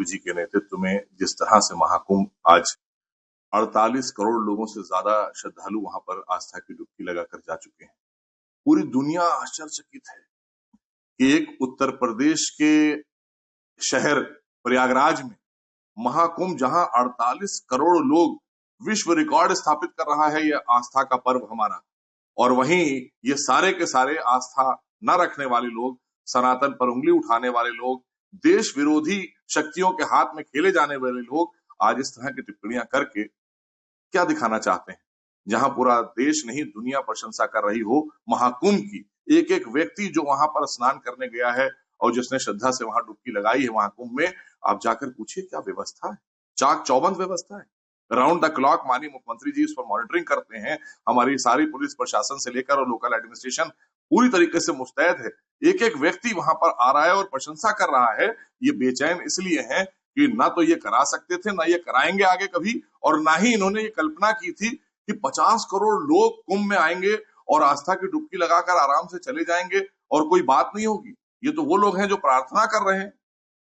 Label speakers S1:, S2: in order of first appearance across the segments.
S1: जी के नेतृत्व में जिस तरह से महाकुंभ आज 48 करोड़ लोगों से ज्यादा श्रद्धालु वहां पर आस्था की डुबकी लगाकर जा चुके हैं। पूरी दुनिया आश्चर्यचकित है कि एक उत्तर प्रदेश के शहर प्रयागराज में महाकुंभ, जहां 48 करोड़ लोग, विश्व रिकॉर्ड स्थापित कर रहा है यह आस्था का पर्व हमारा। और वहीं ये सारे के सारे आस्था न रखने वाले लोग, सनातन पर उंगली उठाने वाले लोग, देश विरोधी शक्तियों के हाथ में खेले जाने वाले लोग आज इस तरह की टिप्पणियां करके क्या दिखाना चाहते हैं? जहां पूरा देश नहीं दुनिया प्रशंसा कर रही हो महाकुंभ की, एक एक व्यक्ति जो वहां पर स्नान करने गया है और जिसने श्रद्धा से वहां डुबकी लगाई है महाकुंभ में, आप जाकर पूछिए क्या व्यवस्था है, चाक चौबंद व्यवस्था है। राउंड द क्लॉक माननीय मुख्यमंत्री जी इस पर मॉनिटरिंग करते हैं। हमारी सारी पुलिस प्रशासन से लेकर और लोकल एडमिनिस्ट्रेशन पूरी तरीके से मुस्तैद है। एक एक व्यक्ति वहां पर आ रहा है और प्रशंसा कर रहा है। ये बेचैन इसलिए है कि ना तो ये करा सकते थे, ना ये कराएंगे आगे कभी, और ना ही इन्होंने ये कल्पना की थी कि 50 करोड़ लोग कुंभ में आएंगे और आस्था की डुबकी लगाकर आराम से चले जाएंगे और कोई बात नहीं होगी। ये तो वो लोग हैं जो प्रार्थना कर रहे हैं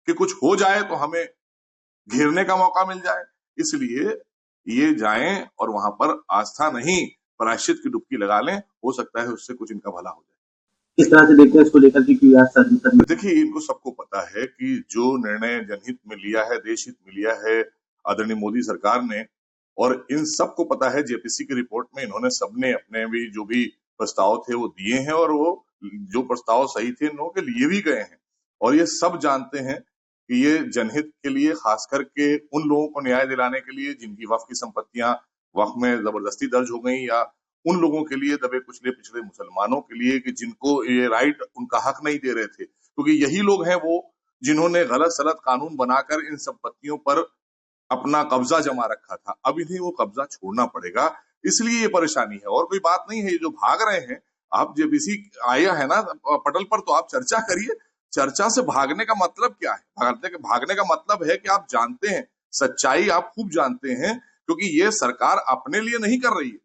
S1: कि कुछ हो जाए तो हमें घेरने का मौका मिल जाए। इसलिए ये जाएं और वहां पर आस्था नहीं प्रायश्चित की डुबकी लगा लें, हो सकता है उससे कुछ इनका भला हो जाए।
S2: किस तरह से देखते हैं इसको लेकर कि आज
S1: देखिए, इनको सबको पता है कि जो निर्णय जनहित में लिया है, देश हित में लिया है आदरणीय मोदी सरकार ने, और इन सबको पता है जेपीसी की रिपोर्ट में इन्होंने सबने अपने भी जो भी प्रस्ताव थे वो दिए हैं, और वो जो प्रस्ताव सही थे इन लोगों के लिए भी गए हैं। और ये सब जानते हैं कि ये जनहित के लिए, खास करके उन लोगों को न्याय दिलाने के लिए जिनकी वक्फ की संपत्तियां वक्फ में जबरदस्ती दर्ज हो गई, या उन लोगों के लिए, दबे कुचले पिछड़े मुसलमानों के लिए कि जिनको ये राइट, उनका हक नहीं दे रहे थे, क्योंकि यही लोग हैं वो जिन्होंने गलत सलत कानून बनाकर इन संपत्तियों पर अपना कब्जा जमा रखा था। अब इन्हें वो कब्जा छोड़ना पड़ेगा, इसलिए ये परेशानी है और कोई बात नहीं है। ये जो भाग रहे हैं, आप जेपीसी आया है ना पटल पर, तो आप चर्चा करिए। चर्चा से भागने का मतलब क्या है? भागने का मतलब है कि आप जानते हैं सच्चाई, आप खूब जानते हैं, क्योंकि ये सरकार अपने लिए नहीं कर रही है।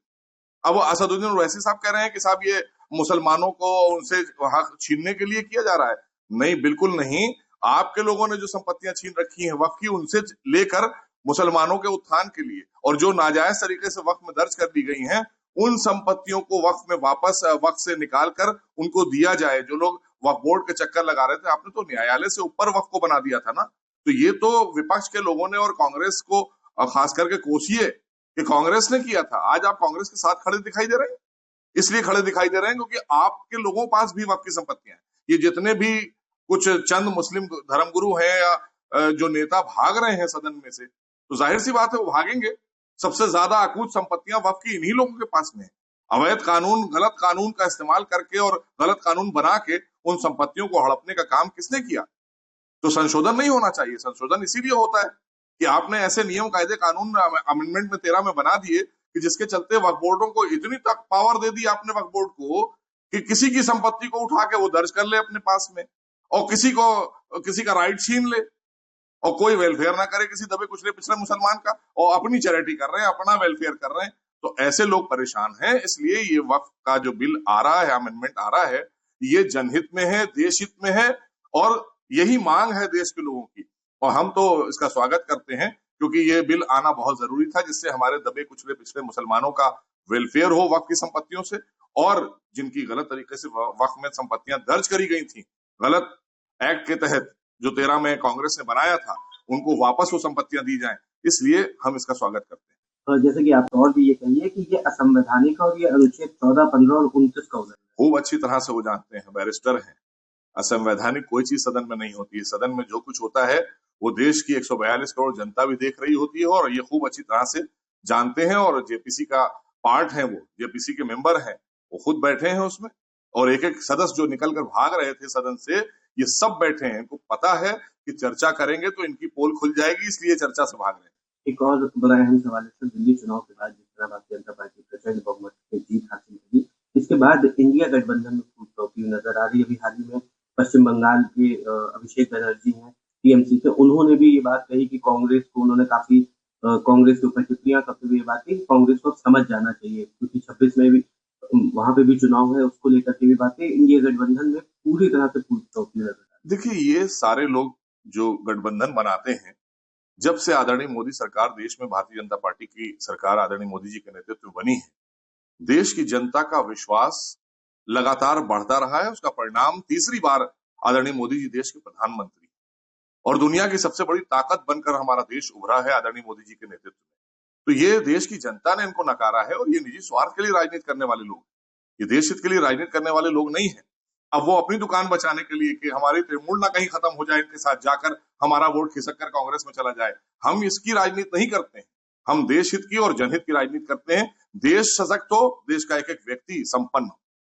S1: अब असदुद्दीन ओवैसी साहब कह रहे हैं कि साहब ये मुसलमानों को उनसे हक छीनने के लिए किया जा रहा है। नहीं, बिल्कुल नहीं। आपके लोगों ने जो संपत्तियां छीन रखी हैं वक्फ की, उनसे लेकर मुसलमानों के उत्थान के लिए, और जो नाजायज तरीके से वक्फ में दर्ज कर दी गई हैं, उन संपत्तियों को वक्फ में वापस वक्फ से निकाल कर उनको दिया जाए। जो लोग वक्फ बोर्ड के चक्कर लगा रहे थे, आपने तो न्यायालय से ऊपर वक्फ को बना दिया था ना। तो ये तो विपक्ष के लोगों ने और कांग्रेस को खास करके कोसिए कि कांग्रेस ने किया था। आज आप कांग्रेस के साथ खड़े दिखाई दे रहे हैं, इसलिए खड़े दिखाई दे रहे हैं क्योंकि आपके लोगों के पास भी वक्फ की संपत्तियां हैं। ये जितने भी कुछ चंद मुस्लिम धर्मगुरु हैं या जो नेता भाग रहे हैं सदन में से, तो जाहिर सी बात है वो भागेंगे। सबसे ज्यादा अकूत संपत्तियां वक्फ की इन्हीं लोगों के पास में है। अवैध कानून, गलत कानून का इस्तेमाल करके और गलत कानून बना के उन संपत्तियों को हड़पने का काम किसने किया? तो संशोधन नहीं होना चाहिए। संशोधन इसीलिए होता है कि आपने ऐसे नियम कायदे कानून अमेंडमेंट में 13 में बना दिए कि जिसके चलते वक्फ बोर्डों को इतनी तक पावर दे दी आपने वक्फ बोर्ड को कि किसी की संपत्ति को उठा के वो दर्ज कर ले अपने पास में, और किसी का राइट छीन ले, और कोई वेलफेयर ना करे किसी दबे कुचले पिछड़े मुसलमान का, और अपनी चैरिटी कर रहे हैं, अपना वेलफेयर कर रहे हैं। तो ऐसे लोग परेशान हैं। इसलिए ये वक्फ का जो बिल आ रहा है, अमेंडमेंट आ रहा है, ये जनहित में है, देश हित में है, और यही मांग है देश के लोगों की। और हम तो इसका स्वागत करते हैं क्योंकि ये बिल आना बहुत जरूरी था, जिससे हमारे दबे कुचले पिछड़े मुसलमानों का वेलफेयर हो वक्फ की संपत्तियों से, और जिनकी गलत तरीके से वक्फ में संपत्तियां दर्ज करी गई थी गलत एक्ट के तहत जो 13 में कांग्रेस ने बनाया था, उनको वापस वो संपत्तियां दी जाएं। इसलिए हम इसका स्वागत करते हैं।
S2: जैसे कि आप और भी ये कहिए कि ये असंवैधानिक और ये अनुच्छेद 14, 15 और 29 का उल्लंघन है।
S1: खूब अच्छी तरह से वो जानते हैं, बैरिस्टर हैं। असंवैधानिक कोई चीज सदन में नहीं होती है। सदन में जो कुछ होता है वो देश की 142 करोड़ जनता भी देख रही होती है, और ये खूब अच्छी तरह से जानते हैं। और जेपीसी का पार्ट है, वो जेपीसी के मेंबर हैं, वो खुद बैठे हैं उसमें, और एक एक सदस्य जो निकल कर भाग रहे थे सदन से, ये सब बैठे हैं। इनको पता है कि चर्चा करेंगे तो इनकी पोल खुल जाएगी, इसलिए चर्चा से भाग रहे हैं।
S2: एक और बड़ा अहम सवाल है, दिल्ली चुनाव के बाद जिस तरह भारतीय जनता पार्टी प्रचंड बहुमत से जीत हासिल करी, इसके बाद इंडिया गठबंधन में फूट नजर आ रही है। अभी हाल ही में पश्चिम बंगाल के अभिषेक बनर्जी हैं टीएमसी से, उन्होंने भी ये बात कही कि कांग्रेस को उन्होंने काफी कांग्रेस के ऊपर टिप्पणियां करते हुए ये बात कही, कांग्रेस को समझ जाना चाहिए क्योंकि 26 में भी वहां पे भी चुनाव है, उसको लेकर के भी बातें इंडिया गठबंधन में पूरी तरह से फूट नजर आ रही है।
S1: देखिए, ये सारे लोग जो गठबंधन बनाते हैं जब से आदरणीय मोदी सरकार देश में भारतीय जनता पार्टी की सरकार आदरणीय मोदी जी के नेतृत्व में बनी है, देश की जनता का विश्वास लगातार बढ़ता रहा है। उसका परिणाम तीसरी बार आदरणीय मोदी जी देश के प्रधानमंत्री और दुनिया की सबसे बड़ी ताकत बनकर हमारा देश उभरा है आदरणीय मोदी जी के नेतृत्व में। तो ये देश की जनता ने इनको नकारा है और ये निजी स्वार्थ के लिए राजनीति करने वाले लोग, ये देश हित के लिए राजनीति करने वाले लोग नहीं है। अब वो अपनी दुकान बचाने के लिए कि हमारी तृणमूल ना कहीं खत्म हो जाए, इनके साथ जाकर हमारा वोट खिसक कर कांग्रेस में चला जाए, हम इसकी राजनीति नहीं करते हैं। हम देश हित की और जनहित की राजनीति करते हैं। देश सशक्त हो, देश का एक एक व्यक्ति संपन्न हो।